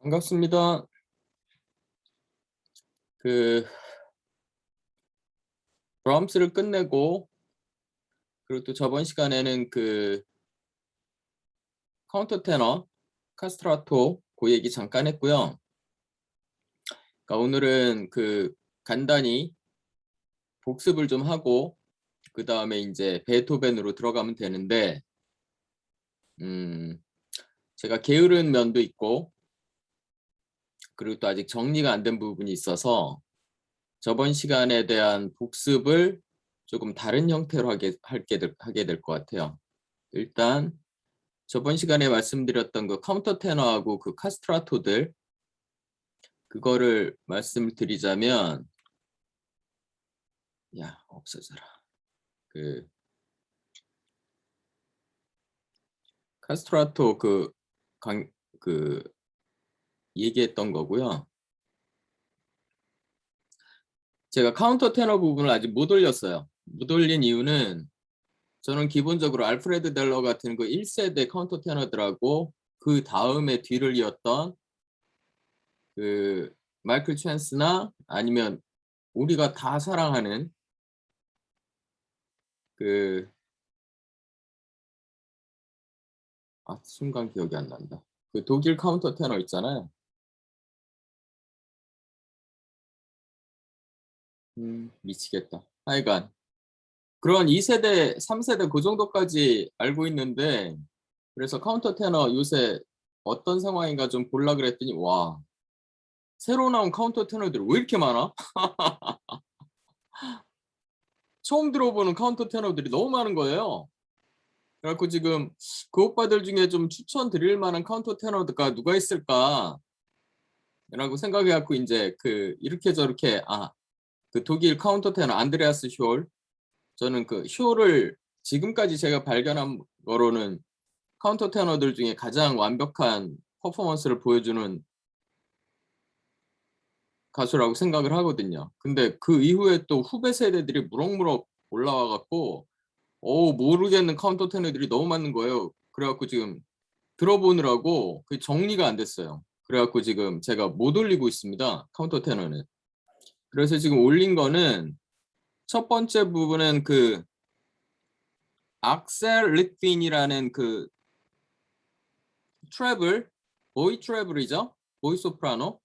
반갑습니다. 그 브람스를 끝내고 그리고 또 저번 시간에는 그 카운터 테너, 카스트라토 그 얘기 잠깐 했고요. 그러니까 오늘은 간단히 복습을 좀 하고 그 다음에 이제 베토벤으로 들어가면 되는데 제가 게으른 면도 있고 그리고 또 아직 정리가 안 된 부분이 있어서 저번 시간에 대한 복습을 조금 다른 형태로 하게 될 것 같아요. 일단 저번 시간에 말씀드렸던 그 카운터 테너하고 그 카스트라토들 그거를 말씀드리자면 없어져라. 그 카스트라토 그 얘기했던 거고요. 제가 카운터 테너 부분을 아직 못 올렸어요. 못 올린 이유는 저는 기본적으로 알프레드 델러 같은 그 1세대 카운터 테너들하고 그 다음에 뒤를 이었던 그 마이클 찬스나 아니면 우리가 다 사랑하는 순간 기억이 안 난다. 그 독일 카운터 테너 있잖아요. 미치겠다. 하여간 그런 2세대, 3세대 그 정도까지 알고 있는데 그래서 카운터 테너 요새 어떤 상황인가 좀 볼라 그랬더니 와 새로 나온 카운터 테너들이 왜 이렇게 많아? 처음 들어보는 카운터 테너들이 너무 많은 거예요. 그래갖고 지금 그 오빠들 중에 좀 추천드릴 만한 카운터 테너가 누가 있을까? 라고 생각해갖고 이제 이렇게 저렇게 그 독일 카운터 테너 안드레아스 숄 저는 그 숄을 지금까지 제가 발견한 거로는 카운터 테너들 중에 가장 완벽한 퍼포먼스를 보여주는 가수라고 생각을 하거든요. 근데 그 이후에 또 후배 세대들이 무럭무럭 올라와 갖고 모르겠는 카운터 테너들이 너무 많은 거예요. 그래갖고 지금 들어보느라고 그 정리가 안 됐어요. 그래갖고 지금 제가 못 올리고 있습니다. 카운터 테너는. 그래서 지금 올린 거는 첫 번째 부분은 그 악셀 리핀이라는 그 트래블, 보이 트래블이죠. 보이 소프라노.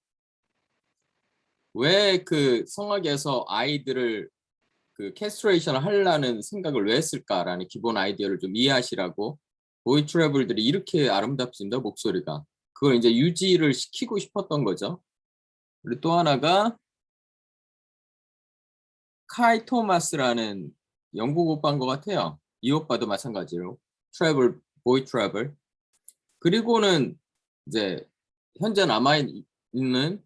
왜 그 성악에서 아이들을 그 캐스트레이션을 하려는 생각을 왜 했을까라는 기본 아이디어를 좀 이해하시라고 보이 트래블들이 이렇게 아름답습니다. 목소리가. 그걸 이제 유지를 시키고 싶었던 거죠. 그리고 또 하나가 카이 토마스라는 영국 오빠인 것 같아요. 이 오빠도 마찬가지로 트래블, 보이 트래블. 그리고는 이제 현재 남아있는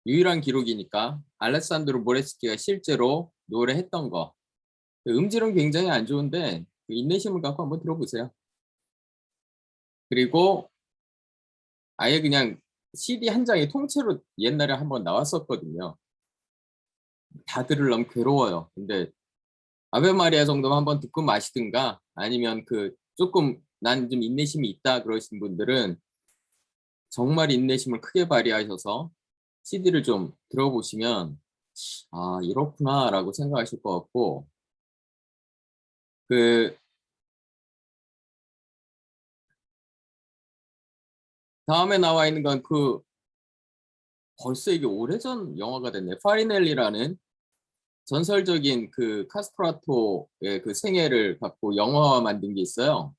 유일한 기록이니까 알레산드로 모레스키가 실제로 노래했던 거. 음질은 굉장히 안 좋은데 인내심을 갖고 한번 들어보세요. 그리고 아예 그냥 CD 한 장이 통째로 옛날에 한번 나왔었거든요. 다 들으려면 괴로워요. 근데 아베 마리아 정도만 한번 듣고 마시든가 아니면 조금 난 좀 인내심이 있다 그러신 분들은 정말 인내심을 크게 발휘하셔서 CD를 좀 들어보시면 이렇구나라고 생각하실 것 같고 그 다음에 나와 있는 건 벌써 이게 오래전 영화가 됐네. 파리넬리라는 전설적인 그 카스트라토의 그 생애를 갖고 영화화 만든 게 있어요.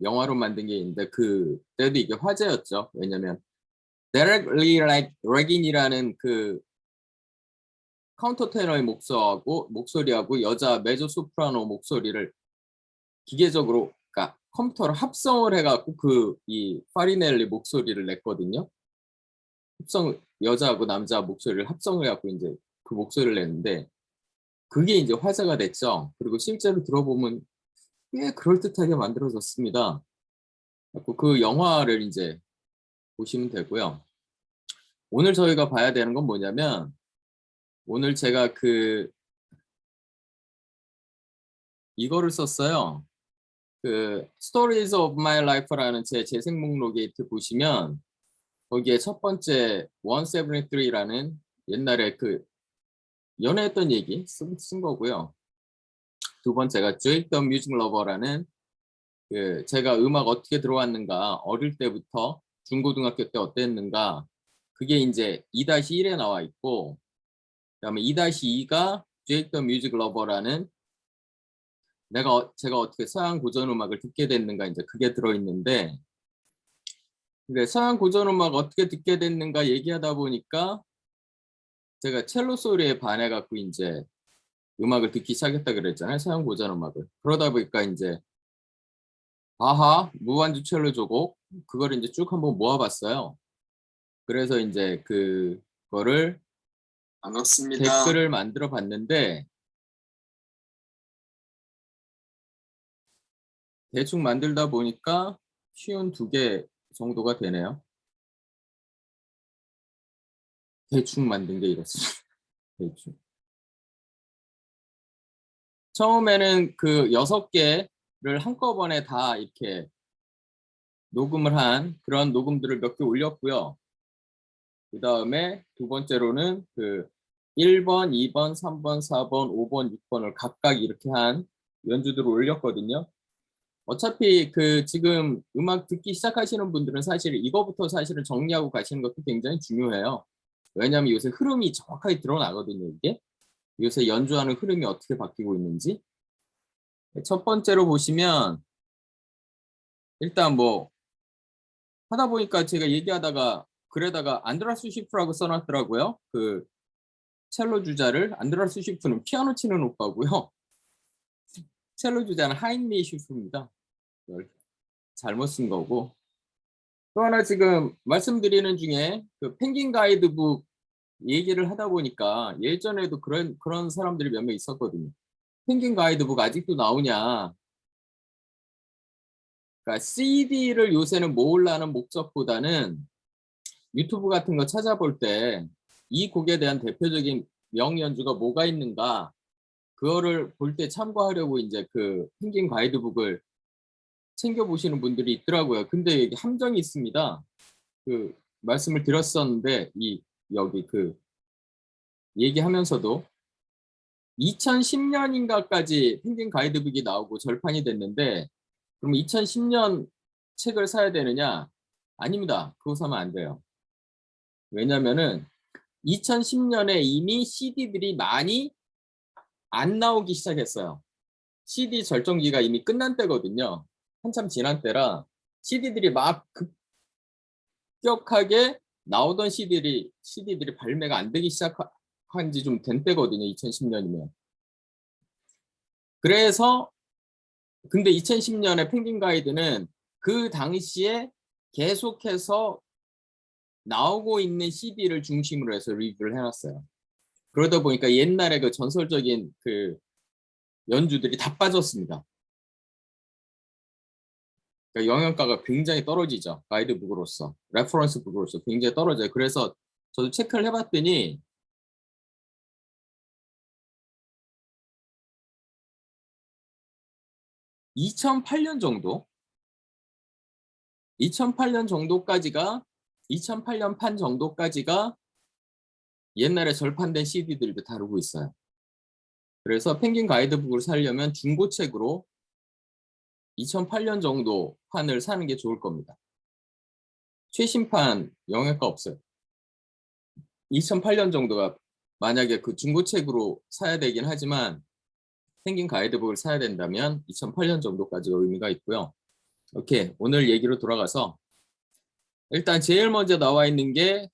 영화로 만든 게 있는데 그때도 이게 화제였죠. 왜냐면 데렉 리 렉인이라는 그 카운터 테너의 목소리하고 여자 메조 소프라노 목소리를 기계적으로 그러니까 컴퓨터로 합성을 해갖고 이 파리넬리 목소리를 냈거든요. 여자하고 남자 목소리를 합성을 해갖고 이제 그 목소리를 냈는데 그게 이제 화제가 됐죠. 그리고 실제로 들어보면 꽤 그럴듯하게 만들어졌습니다. 그 영화를 이제 보시면 되고요. 오늘 저희가 봐야 되는 건 뭐냐면 오늘 제가 이거를 썼어요. 그 Stories of My Life라는 제 재생 목록에 보시면 거기에 첫 번째 173라는 옛날에 그 연애했던 얘기 쓴 거고요. 두 번째가 Drake the Music Lover라는 그 제가 음악 어떻게 들어왔는가, 어릴 때부터 중고등학교 때 어땠는가, 그게 이제 2-1에 나와 있고, 그다음에 2-2가 Drake the Music Lover라는 제가 어떻게 서양 고전 음악을 듣게 됐는가, 이제 그게 들어있는데, 근데 서양 고전 음악 어떻게 듣게 됐는가 얘기하다 보니까 제가 첼로 소리에 반해갖고 이제 음악을 듣기 시작했다 그랬잖아요. 서양 고전 음악을. 그러다 보니까 이제 바하, 무반주 첼로 조곡, 그걸 이제 쭉 한번 모아봤어요. 그래서 이제 그거를 반갑습니다. 댓글을 만들어 봤는데, 대충 만들다 보니까 쉬운 2개 정도가 되네요. 대충 만든 게 이렇습니다. 대충. 처음에는 그 6개를 한꺼번에 다 이렇게 녹음을 한 그런 녹음들을 몇 개 올렸고요. 그 다음에 두 번째로는 그 1번, 2번, 3번, 4번, 5번, 6번을 각각 이렇게 한 연주들을 올렸거든요. 어차피 그 지금 음악 듣기 시작하시는 분들은 사실 이거부터 사실은 정리하고 가시는 것도 굉장히 중요해요. 왜냐하면 요새 흐름이 정확하게 드러나거든요, 이게. 요새 연주하는 흐름이 어떻게 바뀌고 있는지. 첫 번째로 보시면 일단 뭐 하다 보니까 제가 얘기하다가 글에다가 안드라스 쉬프라고 써놨더라고요. 그 첼로 주자를. 안드라스 쉬프는 피아노 치는 오빠고요. 첼로 주자는 하인리 쉬프입니다. 잘못 쓴 거고. 또 하나 지금 말씀드리는 중에 그 펭귄 가이드북 얘기를 하다 보니까 예전에도 그런 사람들이 몇 명 있었거든요. 펭귄 가이드북 아직도 나오냐. 그러니까 CD를 요새는 모으려는 목적보다는 유튜브 같은 거 찾아볼 때 이 곡에 대한 대표적인 명연주가 뭐가 있는가, 그거를 볼 때 참고하려고 이제 그 펭귄 가이드북을 챙겨보시는 분들이 있더라고요. 근데 이게 함정이 있습니다. 그 말씀을 드렸었는데 여기 그 얘기하면서도 2010년인가까지 펭귄 가이드북이 나오고 절판이 됐는데, 그럼 2010년 책을 사야 되느냐? 아닙니다. 그거 사면 안 돼요. 왜냐면은 2010년에 이미 CD들이 많이 안 나오기 시작했어요. CD 절정기가 이미 끝난 때거든요. 한참 지난 때라 CD들이 막 급격하게 나오던 CD들이 발매가 안 되기 시작한 지 좀 된 때거든요. 2010년이면. 그래서 근데 2010년에 펭귄 가이드는 그 당시에 계속해서 나오고 있는 CD를 중심으로 해서 리뷰를 해놨어요. 그러다 보니까 옛날에 그 전설적인 그 연주들이 다 빠졌습니다. 그러니까 영양가가 굉장히 떨어지죠. 가이드북으로서, 레퍼런스 북으로서 굉장히 떨어져요. 그래서 저도 체크를 해봤더니 2008년 정도, 2008년 정도까지가 2008년 판 정도까지가 옛날에 절판된 CD들도 다루고 있어요. 그래서 펭귄 가이드북을 사려면 중고책으로 2008년 정도 판을 사는 게 좋을 겁니다. 최신판 영향가 없어요. 2008년 정도가 만약에 그 중고책으로 사야 되긴 하지만 펭귄 가이드북을 사야 된다면 2008년 정도까지가 의미가 있고요. 오케이, 오늘 얘기로 돌아가서 일단 제일 먼저 나와 있는 게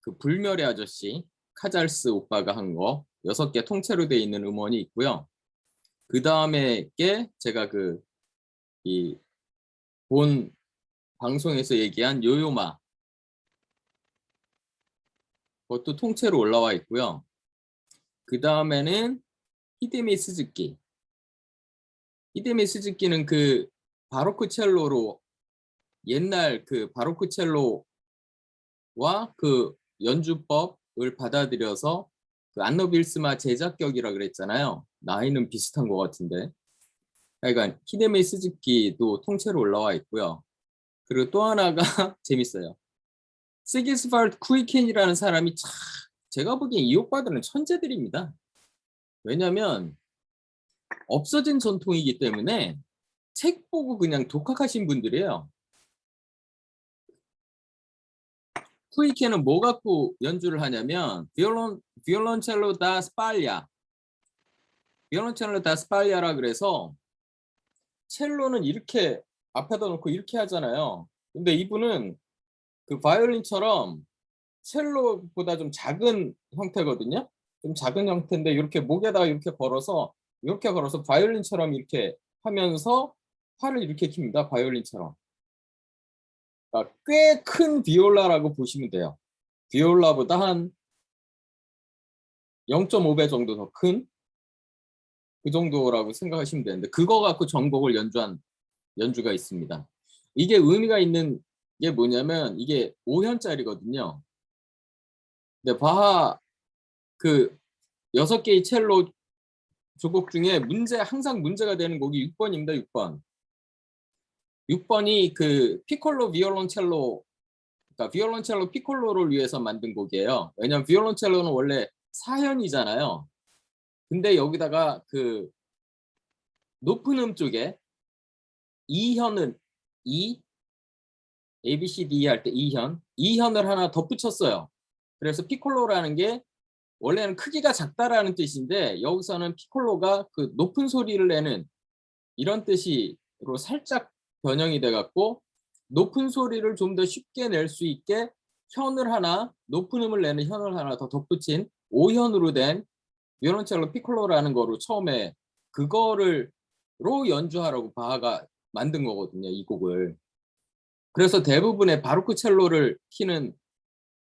그 불멸의 아저씨 카잘스 오빠가 한 거 6개 통째로 돼 있는 음원이 있고요. 그 다음에 게 제가 이 본 방송에서 얘기한 요요마, 그것도 통째로 올라와 있고요. 그 다음에는 히데미 스즈키. 히데미 스즈키는 그 바로크 첼로로 옛날 그 바로크 첼로와 그 연주법을 받아들여서 그 안노 빌스마 제작격이라 그랬잖아요. 나이는 비슷한 것 같은데 그러니까 히데메이 스즈키도 통째로 올라와 있고요. 그리고 또 하나가 재밌어요. 시기스발드 쿠이켄이라는 사람이 참 제가 보기엔 이 오빠들은 천재들입니다. 왜냐면 없어진 전통이기 때문에 책 보고 그냥 독학하신 분들이에요. 쿠이켄은 뭐 갖고 연주를 하냐면 비올론첼로 다 스팔리아, 비올론첼로 다 스팔리아라 그래서 첼로는 이렇게 앞에다 놓고 이렇게 하잖아요. 근데 이분은 그 바이올린처럼 첼로보다 좀 작은 형태거든요. 좀 작은 형태인데 이렇게 목에다가 이렇게 걸어서 바이올린처럼 이렇게 하면서 팔을 이렇게 킵니다. 바이올린처럼. 그러니까 꽤 큰 비올라라고 보시면 돼요. 비올라보다 한 0.5배 정도 더 큰 그 정도라고 생각하시면 되는데 그거 갖고 전곡을 연주한 연주가 있습니다. 이게 의미가 있는 게 뭐냐면 이게 5현짜리거든요. 근데 바하 그 6개의 첼로 조곡 중에 항상 문제가 되는 곡이 6번입니다. 6번. 6번이 그 피콜로 비올론첼로, 그러니까 비올론첼로 피콜로를 위해서 만든 곡이에요. 왜냐면 비올론첼로는 원래 4현이잖아요. 근데 여기다가 그 높은 음 쪽에 2현을 A, B, C, D 할 때 2현을 하나 덧붙였어요. 그래서 피콜로라는 게 원래는 크기가 작다라는 뜻인데 여기서는 피콜로가 그 높은 소리를 내는 이런 뜻으로 살짝 변형이 돼 갖고 높은 소리를 좀 더 쉽게 낼 수 있게 높은 음을 내는 현을 하나 더 덧붙인 5현으로 된 비올론첼로 피콜로라는 거로 처음에 그거를 연주하라고 바하가 만든 거거든요. 이 곡을. 그래서 대부분의 바로크 첼로를 키는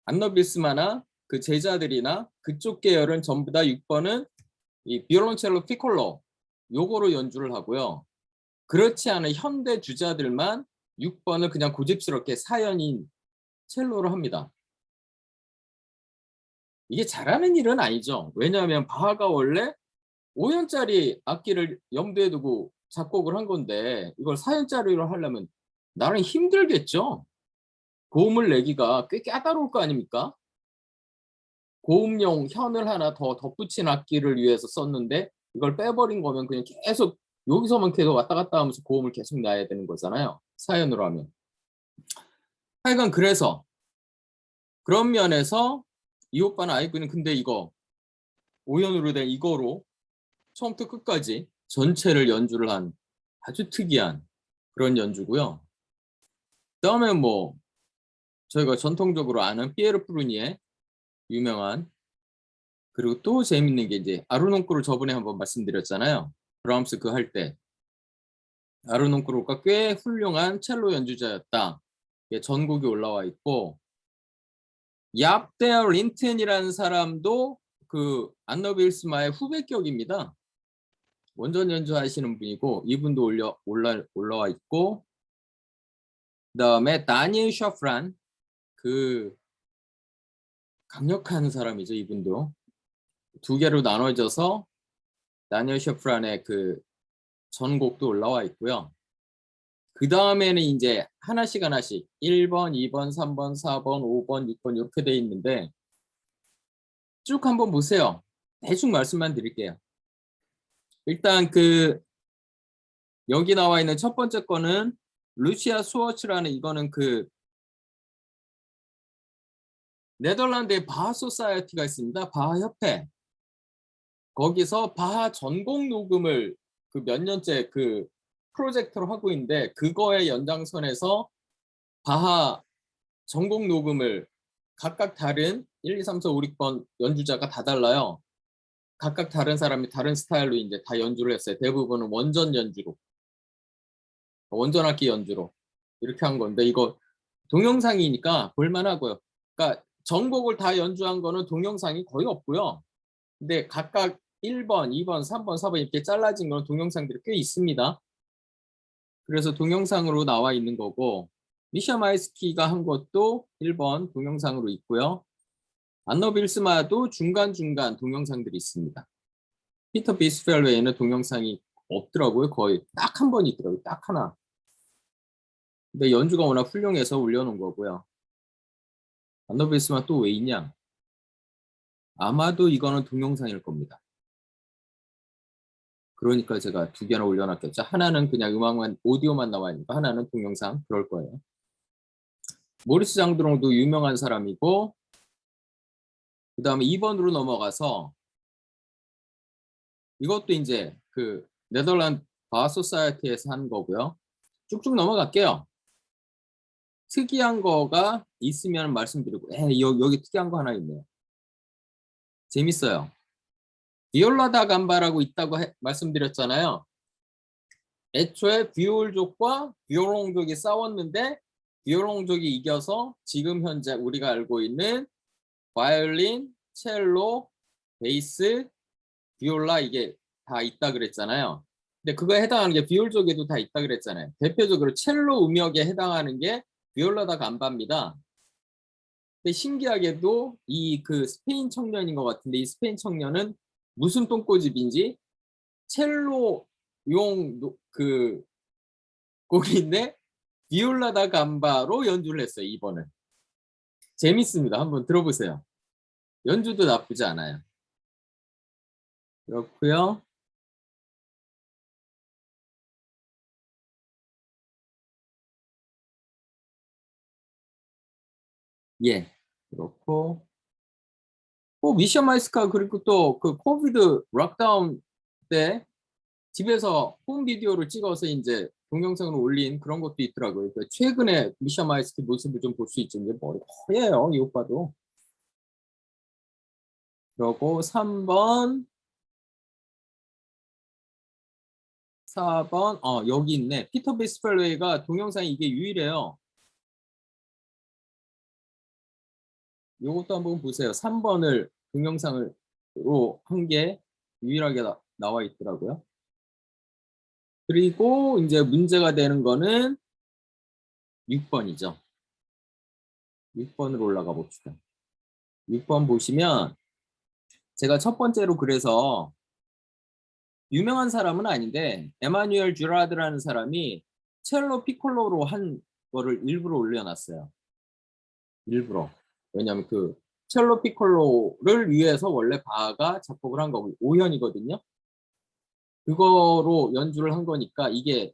안너 빌스마나 그 제자들이나 그쪽 계열은 전부 다 6번은 이 비올론첼로 피콜로 요거로 연주를 하고요. 그렇지 않은 현대 주자들만 6번을 그냥 고집스럽게 4현인 첼로로 합니다. 이게 잘하는 일은 아니죠. 왜냐하면 바하가 원래 5현짜리 악기를 염두에 두고 작곡을 한 건데 이걸 4현짜리로 하려면 나름 힘들겠죠. 고음을 내기가 꽤 까다로울 거 아닙니까? 고음용 현을 하나 더 덧붙인 악기를 위해서 썼는데 이걸 빼버린 거면 그냥 계속 여기서만 계속 왔다 갔다 하면서 고음을 계속 놔야 되는 거잖아요. 4현으로 하면. 하여간 그래서 그런 면에서 이 오빠는 아이고는 근데 이거 5현으로 된 이거로 처음부터 끝까지 전체를 연주를 한 아주 특이한 그런 연주고요. 그다음에 뭐 저희가 전통적으로 아는 피에르 프루니에 유명한 그리고 또 재밌는 게 이제 아르논코를 저번에 한번 말씀드렸잖아요. 브라움스 그 할 때 아르논코가 꽤 훌륭한 첼로 연주자였다. 전곡이 올라와 있고 얍데어 린튼이라는 사람도 그 안너 빌스마의 후배격입니다. 원전 연주하시는 분이고 이분도 올라와 있고 그다음에 다니엘 셔프란 그 강력한 사람이죠. 이분도 두 개로 나눠져서 다니엘 셔프란의 그 전곡도 올라와 있고요. 그 다음에는 이제 하나씩 1번, 2번, 3번, 4번, 5번, 6번 이렇게 돼 있는데 쭉 한번 보세요. 대충 말씀만 드릴게요. 일단 그 여기 나와 있는 첫 번째 거는 루시아 수어츠라는 이거는 그 네덜란드의 바하 소사이어티가 있습니다. 바하 협회. 거기서 바하 전곡 녹음을 그 몇 년째 그 프로젝트로 하고 있는데 그거의 연장선에서 바하 전곡 녹음을 각각 다른 1, 2, 3, 4, 5, 6번 연주자가 다 달라요. 각각 다른 사람이 다른 스타일로 이제 다 연주를 했어요. 대부분은 원전 연주로. 원전 악기 연주로. 이렇게 한 건데 이거 동영상이니까 볼만하고요. 그러니까 전곡을 다 연주한 거는 동영상이 거의 없고요. 근데 각각 1번, 2번, 3번, 4번 이렇게 잘라진 건 동영상들이 꽤 있습니다. 그래서 동영상으로 나와 있는 거고 미샤 마이스키가 한 것도 1번 동영상으로 있고요. 안너 빌스마도 중간중간 동영상들이 있습니다. 피터 비스펠 외에는 동영상이 없더라고요. 거의 딱 한 번 있더라고요. 딱 하나. 근데 연주가 워낙 훌륭해서 올려놓은 거고요. 안더빌스만 또 왜 있냐? 아마도 이거는 동영상일 겁니다. 그러니까 제가 두 개나 올려놨겠죠. 하나는 그냥 음악만, 오디오만 나와 있니까 하나는 동영상, 그럴 거예요. 모리스 장드롱도 유명한 사람이고, 그 다음에 2번으로 넘어가서, 이것도 이제 그 네덜란드 바하 소사이어티에서 한 거고요. 쭉쭉 넘어갈게요. 특이한 거가 있으면 말씀드리고, 여기 특이한 거 하나 있네요. 재밌어요. 비올라 다 감바라고 있다고 말씀드렸잖아요. 애초에 비올족과 비올롱족이 싸웠는데 비올롱족이 이겨서 지금 현재 우리가 알고 있는 바이올린, 첼로, 베이스, 비올라 이게 다 있다 그랬잖아요. 근데 그거에 해당하는 게 비올족에도 다 있다 그랬잖아요. 대표적으로 첼로 음역에 해당하는 게 비올라 다 감바입니다. 근데 신기하게도 이 그 스페인 청년인 것 같은데 이 스페인 청년은 무슨 똥꼬집인지 첼로 용 그 곡인데 비올라 다 감바로 연주를 했어요. 이번은 재밌습니다. 한번 들어보세요. 연주도 나쁘지 않아요. 그렇고요. 예, 그렇고 미션 마이스카 그리고 또 그 코비드 락다운 때 집에서 홈 비디오를 찍어서 이제 동영상을 올린 그런 것도 있더라고요. 그러니까 최근에 미샤 마이스키 모습을 좀 볼 수 있죠. 이제 머리 허예요, 이 오빠도. 그러고 3번, 4번, 여기 있네. 피터 비스펠웨이가 동영상이 이게 유일해요. 요것도 한번 보세요. 3번을 동영상으로 한 게 유일하게 나와 있더라고요. 그리고 이제 문제가 되는 거는 6번이죠. 6번으로 올라가 봅시다. 6번 보시면 제가 첫 번째로 그래서 유명한 사람은 아닌데 에마뉴엘 쥬라드라는 사람이 첼로 피콜로로 한 거를 일부러 올려놨어요. 일부러. 왜냐하면 그 첼로 피콜로를 위해서 원래 바하가 작곡을 한 거고 5현이거든요. 그거로 연주를 한 거니까 이게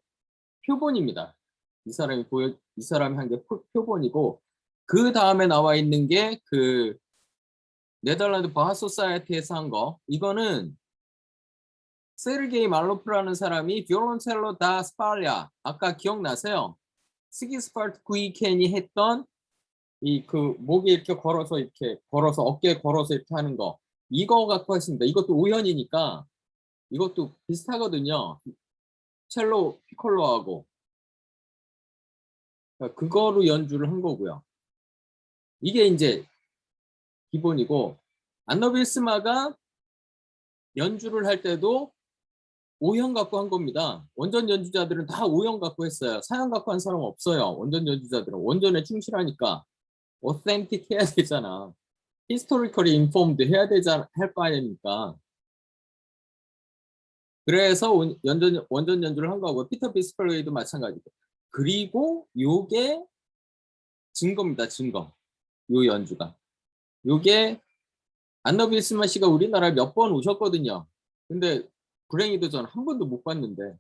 표본입니다. 이 사람이 한 게 표본이고 그 다음에 나와 있는 게 그 네덜란드 바하 소사이어티에서 한 거. 이거는 세르게이 말로프라는 사람이 비올론첼로 다 스팔랴 아까 기억나세요? 스기스파르트 구이켄이 했던 이 그 목에 이렇게 걸어서 어깨에 걸어서 이렇게 하는 거 이거 갖고 하십니다. 이것도 5현이니까 이것도 비슷하거든요. 첼로 피콜로하고 그러니까 그거로 연주를 한 거고요. 이게 이제 기본이고 안너빌스마가 연주를 할 때도 5현 갖고 한 겁니다. 원전 연주자들은 다 5현 갖고 했어요. 4현 갖고 한 사람 없어요. 원전 연주자들은 원전에 충실하니까 어센틱 해야 되잖아. 히스토리컬이 인폼드 해야 되자 할 거 아닙니까? 그래서 원전 연주를 한 거고 피터 비스펠웨이도 마찬가지고. 그리고 요게 증거입니다. 증거. 요 연주가. 요게 안너 빌스만 씨가 우리나라에 몇 번 오셨거든요. 근데 불행히도 전 한 번도 못 봤는데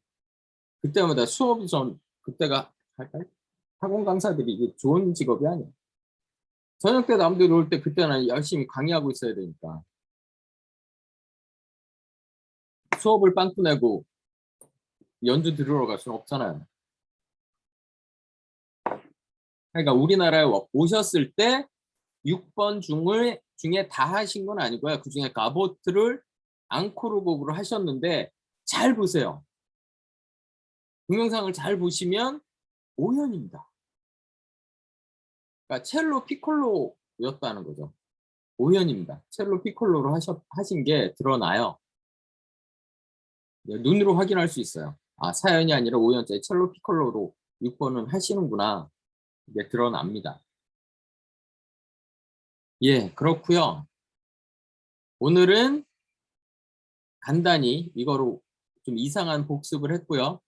그때마다 수업이 그때가 학원 강사들이 이게 좋은 직업이 아니에요. 저녁 때 남들 올 때 그때는 열심히 강의하고 있어야 되니까 수업을 빵꾸 내고 연주 들으러 갈 수는 없잖아요. 그러니까 우리나라에 오셨을 때 6번 중에 다 하신 건 아니고요. 그 중에 가보트를 앙코르 곡으로 하셨는데 잘 보세요. 동영상을 잘 보시면 5현입니다. 그러니까 첼로 피콜로였다는 거죠. 5현입니다. 첼로 피콜로로 하신 게 드러나요. 눈으로 확인할 수 있어요. 아, 4현이 아니라 5현짜리 첼로 피콜로로 6번은 하시는구나. 이게 드러납니다. 예, 그렇고요. 오늘은 간단히 이거로 좀 이상한 복습을 했고요.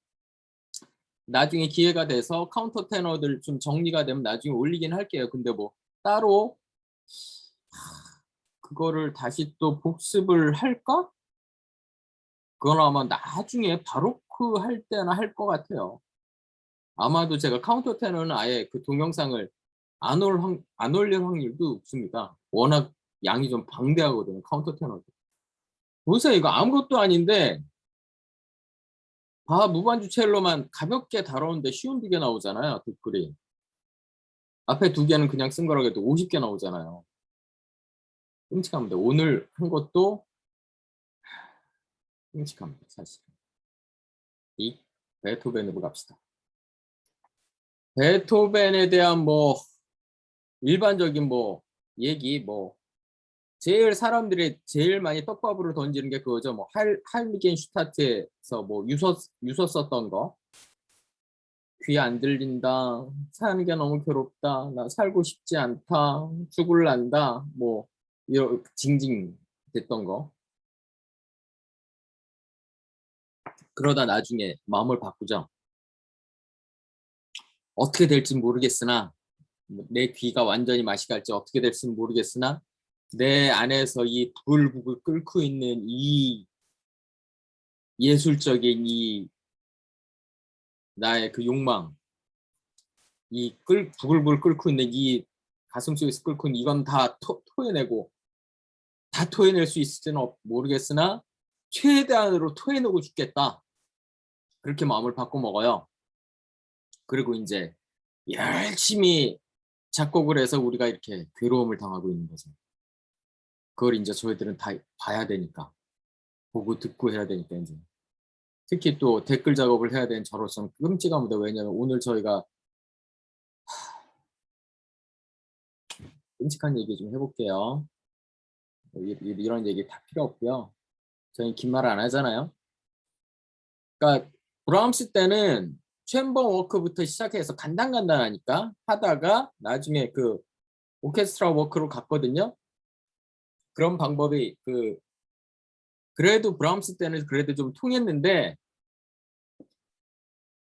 나중에 기회가 돼서 카운터 테너들 좀 정리가 되면 나중에 올리긴 할게요. 근데 뭐 따로 그거를 다시 또 복습을 할까? 그건 아마 나중에 바로크 할 때나 할 것 같아요. 아마도 제가 카운터 테너는 아예 그 동영상을 안 올릴 확률도 높습니다. 워낙 양이 좀 방대하거든요. 카운터 테너도. 보세요. 이거 아무것도 아닌데 무반주 첼로만 가볍게 다루는데 쉬운 2개 나오잖아요. 댓글이. 앞에 2개는 그냥 쓴 거라고 해도 50개 나오잖아요. 끔찍합니다. 오늘 한 것도 끔찍합니다. 사실. 이 베토벤으로 갑시다. 베토벤에 대한 뭐 일반적인 뭐 얘기 뭐 제일 사람들이 제일 많이 떡밥으로 던지는 게 그거죠. 뭐 할리겐 슈타트에서 뭐 유서 썼던 거. 귀 안 들린다. 사는 게 너무 괴롭다. 나 살고 싶지 않다. 죽을란다. 뭐 이런 징징 됐던 거. 그러다 나중에 마음을 바꾸죠. 어떻게 될지 모르겠으나 내 귀가 완전히 맛이 갈지 어떻게 될지는 모르겠으나 내 안에서 이 부글부글 끓고 있는 이 예술적인 이 나의 그 욕망, 이 부글부글 끓고 있는 이 가슴 속에서 끓고 있는 이건 다 토해내고 다 토해낼 수 있을지는 모르겠으나 최대한으로 토해내고 죽겠다. 그렇게 마음을 바꿔 먹어요. 그리고 이제 열심히 작곡을 해서 우리가 이렇게 괴로움을 당하고 있는 거죠. 그걸 이제 저희들은 다 봐야 되니까. 보고 듣고 해야 되니까 이제. 특히 또 댓글 작업을 해야 되는 저로서는 끔찍합니다. 왜냐하면 오늘 저희가 끔찍한 얘기 좀 해볼게요. 이런 얘기 다 필요 없고요. 저희 긴 말 안 하잖아요. 그러니까 브라함스 때는 챔버 워크부터 시작해서 간단하니까 하다가 나중에 그 오케스트라 워크로 갔거든요. 그런 방법이 그래도 브라함스 때는 그래도 좀 통했는데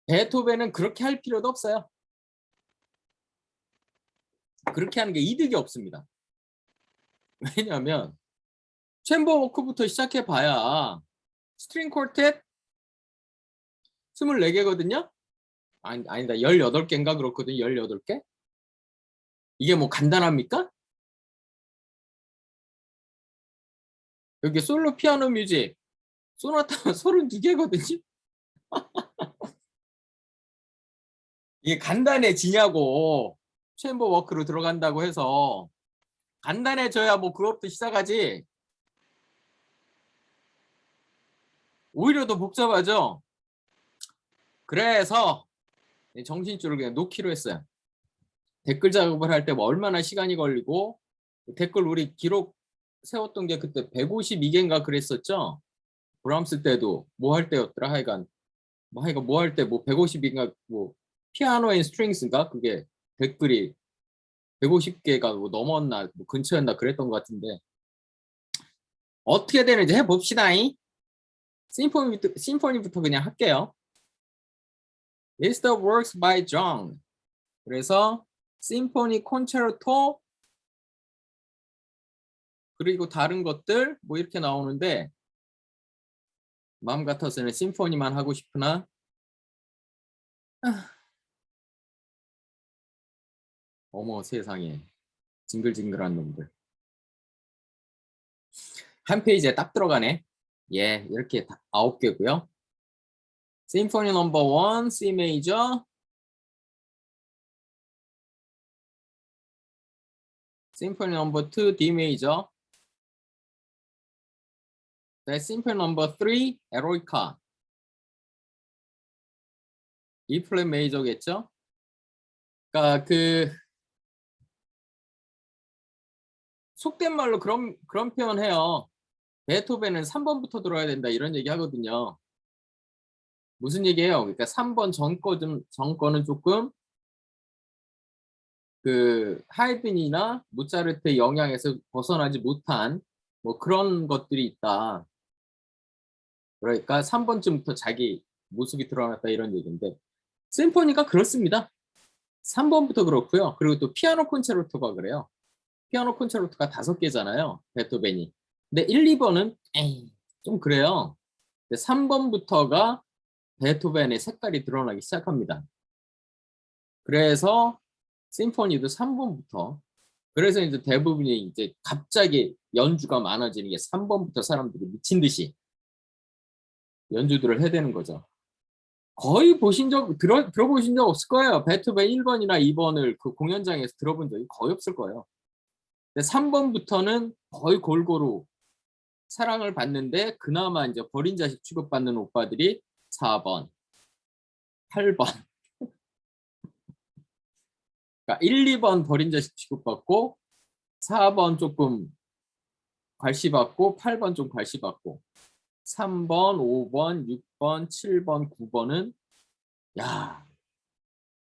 베토벤은 그렇게 할 필요도 없어요. 그렇게 하는 게 이득이 없습니다. 왜냐하면 챔버 워크부터 시작해 봐야 스트링 쿼텟 24개거든요. 아니다. 18개인가 그렇거든요. 18개? 이게 뭐 간단합니까? 여기 솔로 피아노 뮤직 소나타 32개거든요. 이게 간단해지냐고. 챔버 워크로 들어간다고 해서 간단해져야 뭐 그것부터 시작하지. 오히려 더 복잡하죠. 그래서 정신줄을 그냥 놓기로 했어요. 댓글 작업을 할 때 뭐 얼마나 시간이 걸리고 댓글 우리 기록 세웠던 게 그때 152개인가 그랬었죠. 브람스 때도 뭐 할 때였더라. 하여간 뭐 할 때 뭐 152인가 뭐 피아노 앤 스트링스인가 그게 댓글이 150개가 뭐 넘었나 뭐 근처였나 그랬던 것 같은데 어떻게 되는지 해봅시다. 심포니부터 그냥 할게요. List of works by John. 그래서 심포니 콘체르토 그리고 다른 것들 뭐 이렇게 나오는데 마음 같아서는 심포니만 하고 싶으나 어머 세상에 징글징글한 놈들. 한 페이지에 딱 들어가네. 예, 이렇게 9개고요. 심포니 넘버 1 C 메이저, 심포니 넘버 2 D 메이저, 심포니 넘버 3 에로이카. E 플랫 메이저겠죠? 그러니까 속된 말로 그런 표현 해요. 베토벤은 3번부터 들어야 된다 이런 얘기 하거든요. 무슨 얘기예요? 그러니까 3번 전거는 조금 하이든이나 모차르트의 영향에서 벗어나지 못한 뭐 그런 것들이 있다. 그러니까 3번쯤부터 자기 모습이 드러났다 이런 얘기인데 심포니가 그렇습니다. 3번부터 그렇고요. 그리고 또 피아노 콘체르토가 그래요. 피아노 콘체르토가 5개잖아요. 베토벤이. 근데 1, 2번은 에이, 좀 그래요. 근데 3번부터가 베토벤의 색깔이 드러나기 시작합니다. 그래서 심포니도 3번부터 그래서 이제 대부분이 이제 갑자기 연주가 많아지는 게 3번부터 사람들이 미친 듯이 연주들을 해대는 거죠. 거의 들어보신 적 없을 거예요. 베토벤 1번이나 2번을 그 공연장에서 들어본 적이 거의 없을 거예요. 근데 3번부터는 거의 골고루 사랑을 받는데 그나마 이제 버린 자식 취급받는 오빠들이 4번, 8번. 그러니까 1, 2번 버린 자식 취급받고 4번 조금 괄시받고 8번 좀 괄시받고 3번, 5번, 6번, 7번, 9번은 야,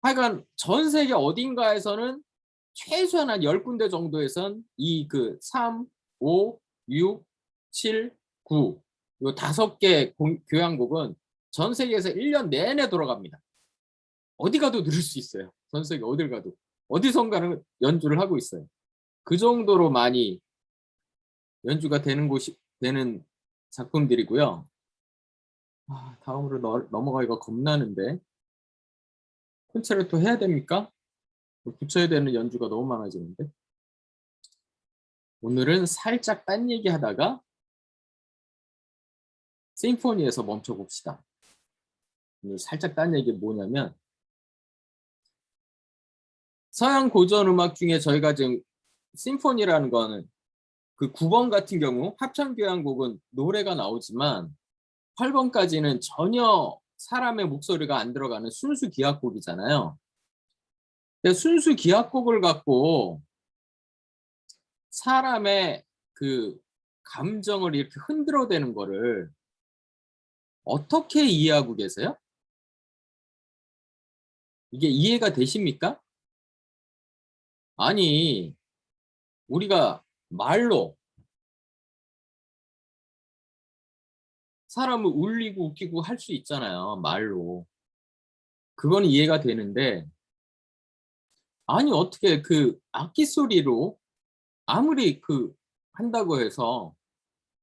하여간 전 세계 어딘가에서는 최소한 한 10군데 정도에선 이 그 3, 5, 6, 7, 9 요 5개 교향곡은 전 세계에서 1년 내내 돌아갑니다. 어디 가도 들을 수 있어요. 전 세계 어딜 가도. 어디선가는 연주를 하고 있어요. 그 정도로 많이 연주가 되는 작품들이고요. 다음으로 넘어가기가 겁나는데 콘체르토 해야 됩니까? 붙여야 되는 연주가 너무 많아지는데 오늘은 살짝 딴 얘기 하다가 심포니에서 멈춰봅시다. 오늘 살짝 딴 얘기 뭐냐면 서양 고전 음악 중에 저희가 지금 심포니라는 거는 그 9번 같은 경우 합창교향곡은 노래가 나오지만 8번까지는 전혀 사람의 목소리가 안 들어가는 순수 기악곡이잖아요. 근데 순수 기악곡을 갖고 사람의 그 감정을 이렇게 흔들어대는 거를 어떻게 이해하고 계세요? 이게 이해가 되십니까? 아니, 우리가 말로 사람을 울리고 웃기고 할 수 있잖아요. 말로. 그건 이해가 되는데 아니 어떻게 그 악기 소리로 아무리 그 한다고 해서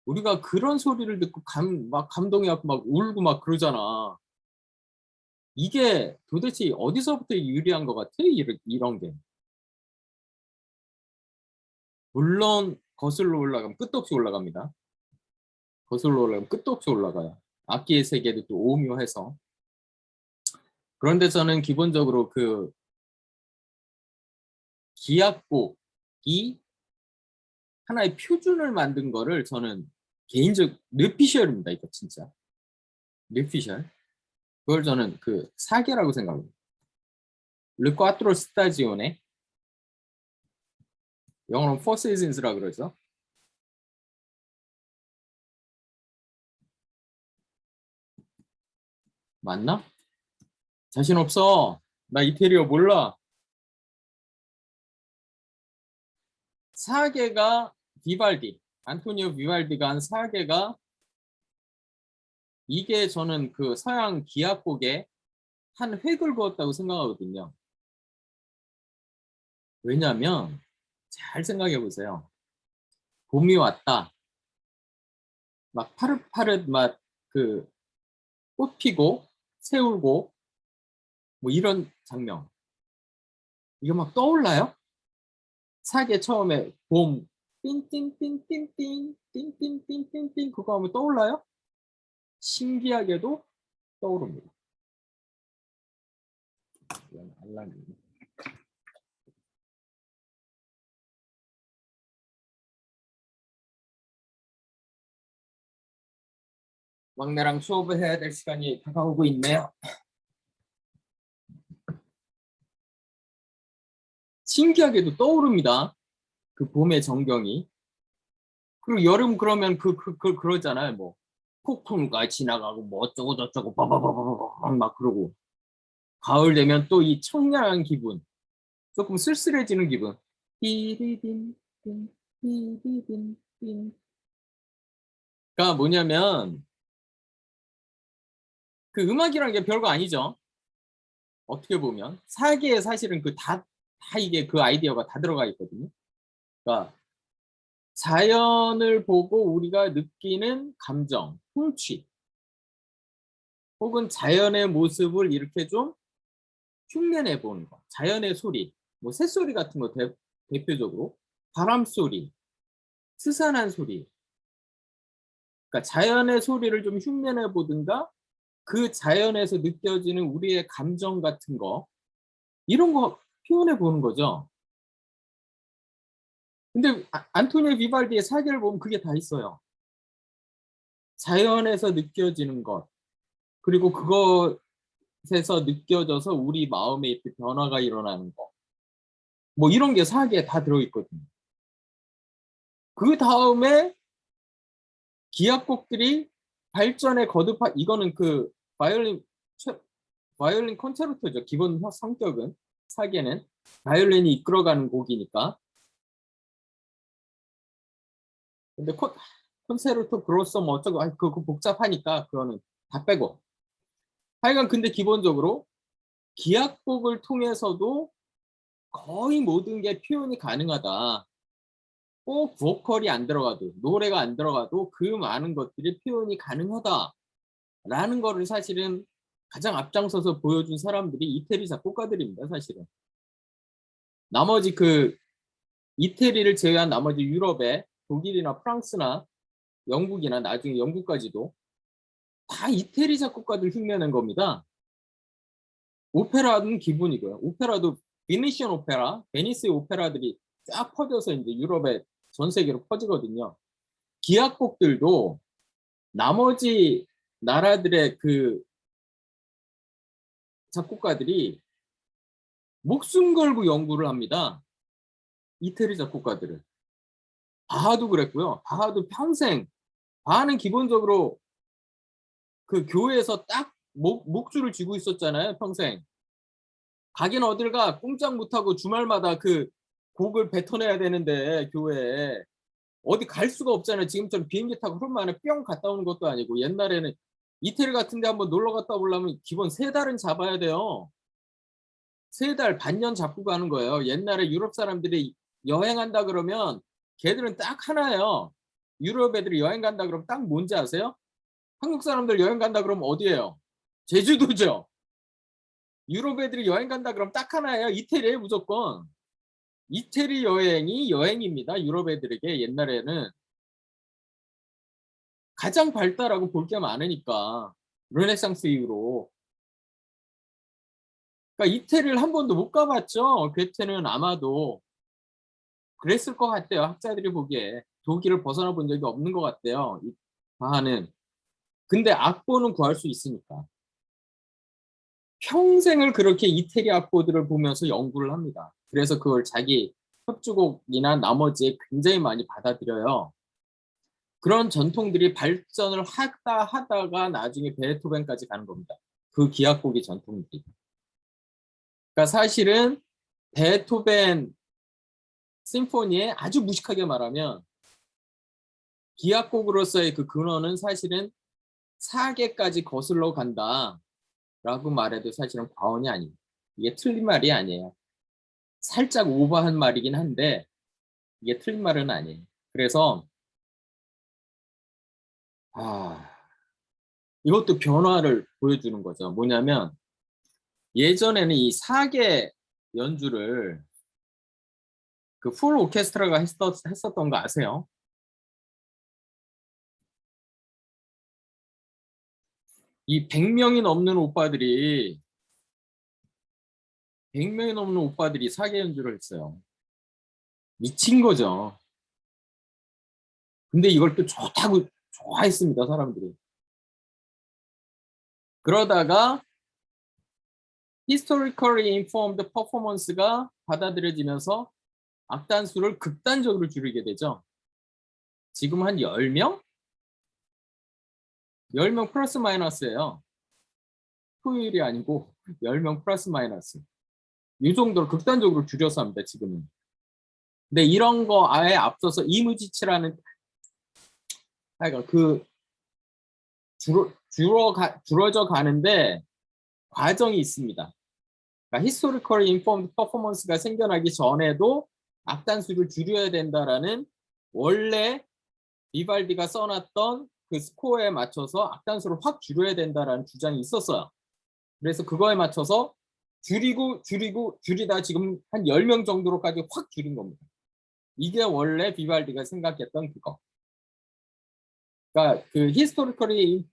우리가 그런 소리를 듣고 막 감동이 갖고 막 울고 막 그러잖아. 이게 도대체 어디서부터 유리한 것 같아? 이런 게. 물론 거슬러 올라가면 끝도 없이 올라갑니다. 거슬러 올라가면 끝도 없이 올라가요. 악기의 세계도 또 오묘해서. 그런데 저는 기본적으로 그 기악곡이 하나의 표준을 만든 거를 저는 개인적 르피셜입니다. 이거 진짜. 르피셜. 그걸 저는 그 사계라고 생각합니다. 르 꽈트로 스타지오네. 영어로는 Four Seasons라 그러죠. 맞나? 자신 없어. 나 이태리어 몰라. 사계가 비발디. 안토니오 비발디가 한 사계가 이게 저는 그 서양 기악곡의 한 획을 그었다고 생각하거든요. 왜냐하면 잘 생각해 보세요. 봄이 왔다. 막 파릇파릇 막 그 꽃 피고 새울고 뭐 이런 장면. 이게 막 떠올라요? 사계 처음에 봄 띵띵띵띵띵 띵띵띵띵띵 그거 하면 떠올라요? 신기하게도 떠오릅니다. 이건 알람이네. 막내랑 수업을 해야 될 시간이 다가오고 있네요. 신기하게도 떠오릅니다. 그 봄의 정경이. 그리고 여름 그러면 그러잖아요. 뭐 폭풍과 지나가고 뭐 어쩌고 저쩌고 빠바바바바 막 그러고 가을 되면 또 이 청량한 기분 조금 쓸쓸해지는 기분 띠디딘 띠디딘 가 뭐냐면 그 음악이라는 게 별거 아니죠. 어떻게 보면 사계에 사실은 그 다 이게 그 아이디어가 다 들어가 있거든요. 그러니까 자연을 보고 우리가 느끼는 감정, 풍취, 혹은 자연의 모습을 이렇게 좀 흉내내 보는 거. 자연의 소리, 뭐 새소리 같은 거 대표적으로 바람 소리, 스산한 소리. 그러니까 자연의 소리를 좀 흉내내 보든가 그 자연에서 느껴지는 우리의 감정 같은 거 이런 거 표현해 보는 거죠. 근데 안토니오 비발디의 사계를 보면 그게 다 있어요. 자연에서 느껴지는 것, 그리고 그것에서 느껴져서 우리 마음에 이렇게 변화가 일어나는 거. 뭐 이런 게 사계에 다 들어있거든요. 그 다음에 기악곡들이 발전에 거듭하, 이거는 그 바이올린 콘체르토죠. 기본 성격은, 사계는 바이올린이 이끌어가는 곡이니까. 근데 콘체르토 그로서 뭐 어쩌고, 그거 복잡하니까 그거는 다 빼고. 하여간 근데 기본적으로 기악곡을 통해서도 거의 모든 게 표현이 가능하다. 꼭 보컬이 안 들어가도, 노래가 안 들어가도 그 많은 것들이 표현이 가능하다라는 거를 사실은 가장 앞장서서 보여준 사람들이 이태리 작곡가들입니다. 사실은 나머지 그 이태리를 제외한 나머지 유럽의 독일이나 프랑스나 영국이나 나중에 영국까지도 다 이태리 작곡가들 흉내낸 겁니다. 오페라는 기본이고요. 오페라도 비니시안 오페라, 베니스 오페라들이 쫙 퍼져서 이제 유럽에 전 세계로 퍼지거든요. 기악곡들도 나머지 나라들의 그 작곡가들이 목숨 걸고 연구를 합니다. 이태리 작곡가들은. 바하도 그랬고요. 바하도 평생, 바하는 기본적으로 그 교회에서 딱 목줄을 쥐고 있었잖아요. 평생. 가긴 어딜 가, 꼼짝 못하고 주말마다 그 곡을 뱉어내야 되는데 교회에. 어디 갈 수가 없잖아요. 지금처럼 비행기 타고 하루 만에 뿅 갔다 오는 것도 아니고, 옛날에는 이태리 같은 데 한번 놀러 갔다 오려면 기본 3달은 잡아야 돼요. 3달, 반년 잡고 가는 거예요. 옛날에 유럽 사람들이 여행한다 그러면 걔들은 딱 하나예요. 유럽 애들이 여행 간다 그러면 딱 뭔지 아세요? 한국 사람들 여행 간다 그러면 어디예요? 제주도죠. 유럽 애들이 여행 간다 그러면 딱 하나예요. 이태리에 무조건. 이태리 여행이 여행입니다. 유럽 애들에게 옛날에는. 가장 발달하고 볼 게 많으니까. 르네상스 이후로. 그러니까 이태리를 한 번도 못 가봤죠. 괴테는 아마도. 그랬을 것 같아요. 학자들이 보기에. 독일을 벗어나 본 적이 없는 것 같아요. 바하는. 근데 악보는 구할 수 있으니까. 평생을 그렇게 이태리 악보들을 보면서 연구를 합니다. 그래서 그걸 자기 협주곡이나 나머지에 굉장히 많이 받아들여요. 그런 전통들이 발전을 하다가 나중에 베토벤까지 가는 겁니다. 그 기악곡의 전통들이. 그러니까 사실은 베토벤 심포니에 아주 무식하게 말하면 기악곡으로서의 그 근원은 사실은 사계까지 거슬러 간다라고 말해도 사실은 과언이 아닙니다. 이게 틀린 말이 아니에요. 살짝 오버한 말이긴 한데 이게 틀린 말은 아니에요. 그래서 이것도 변화를 보여주는 거죠. 뭐냐면 예전에는 이 사계 연주를 그 풀 오케스트라가 했었던 거 아세요? 이 100명이 넘는 오빠들이 사계 연주를 했어요. 미친 거죠. 근데 이걸 또 좋다고 좋아했습니다, 사람들이. 그러다가 historically informed performance가 받아들여지면서 악단 수를 극단적으로 줄이게 되죠. 지금 한 10명? 10명 플러스 마이너스예요. 토요일이 아니고 10명 플러스 마이너스. 이 정도로 극단적으로 줄여서 합니다, 지금은. 근데 이런 거 아예 앞서서 이무지치라는, 하여간 그 줄어져 가는데 과정이 있습니다. 그러니까 Historically Informed Performance가 생겨나기 전에도 악단수를 줄여야 된다라는 원래 비발디가 써놨던 그 스코어에 맞춰서 악단수를 확 줄여야 된다라는 주장이 있었어요. 그래서 그거에 맞춰서 줄이다 지금 한 10명 정도로까지 확 줄인 겁니다. 이게 원래 비발디가 생각했던 그거. 그러니까 그 Historically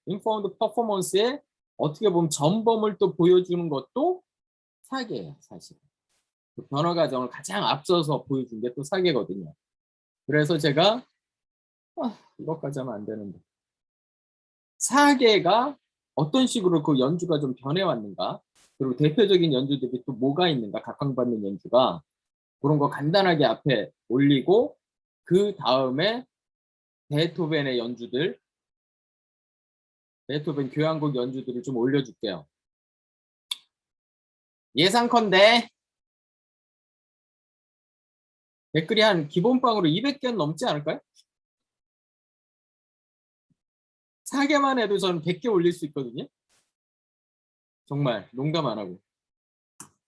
Informed Performance에 어떻게 보면 전범을 또 보여주는 것도 사계예요, 사실. 그 변화 과정을 가장 앞서서 보여준 게 또 사계거든요. 그래서 제가 이것까지 하면 안 되는데 사계가 어떤 식으로 그 연주가 좀 변해왔는가, 그리고 대표적인 연주들이 또 뭐가 있는가, 각광받는 연주가, 그런 거 간단하게 앞에 올리고 그 다음에 베토벤의 연주들, 베토벤 교향곡 연주들을 좀 올려줄게요. 예상컨대 댓글이 한 기본빵으로 200개는 넘지 않을까요? 4개만 해도 저는 100개 올릴 수 있거든요. 정말 농담 안 하고.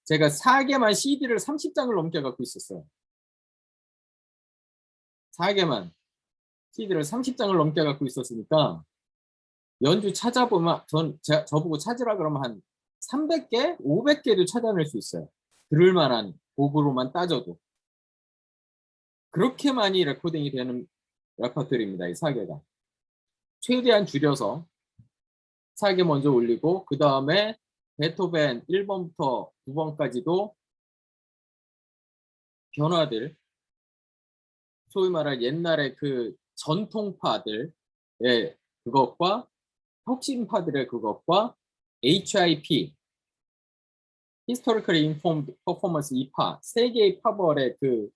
제가 4개만 CD를 30장을 넘게 갖고 있었어요. 4개만 CD를 30장을 넘게 갖고 있었으니까 연주 찾아보면 저보고 찾으라 그러면 한 300개, 500개도 찾아낼 수 있어요. 들을 만한 곡으로만 따져도. 그렇게 많이 레코딩이 되는 레퍼토리입니다. 이 4개가. 최대한 줄여서 4개 먼저 올리고 그 다음에 베토벤 1번부터 9번까지도 변화들, 소위 말할 옛날의 그 전통파들의 그것과 혁신파들의 그것과 HIP, Historically Informed Performance 2파, 세 개의 파벌의 그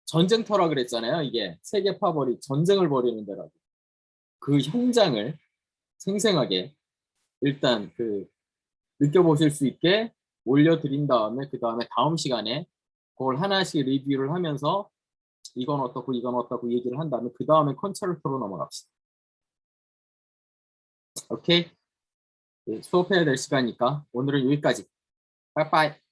전쟁터라 그랬잖아요. 이게 세계 파벌이 전쟁을 벌이는 데라고. 그 현장을 생생하게 일단 그 느껴보실 수 있게 올려드린 다음에 그 다음에 다음 시간에 그걸 하나씩 리뷰를 하면서 이건 어떻고 이건 어떻고 얘기를 한 다음에 그 다음에 컨체르토로 넘어갑시다. 오케이? 수업해야 될 시간이니까 오늘은 여기까지. 빠이빠이.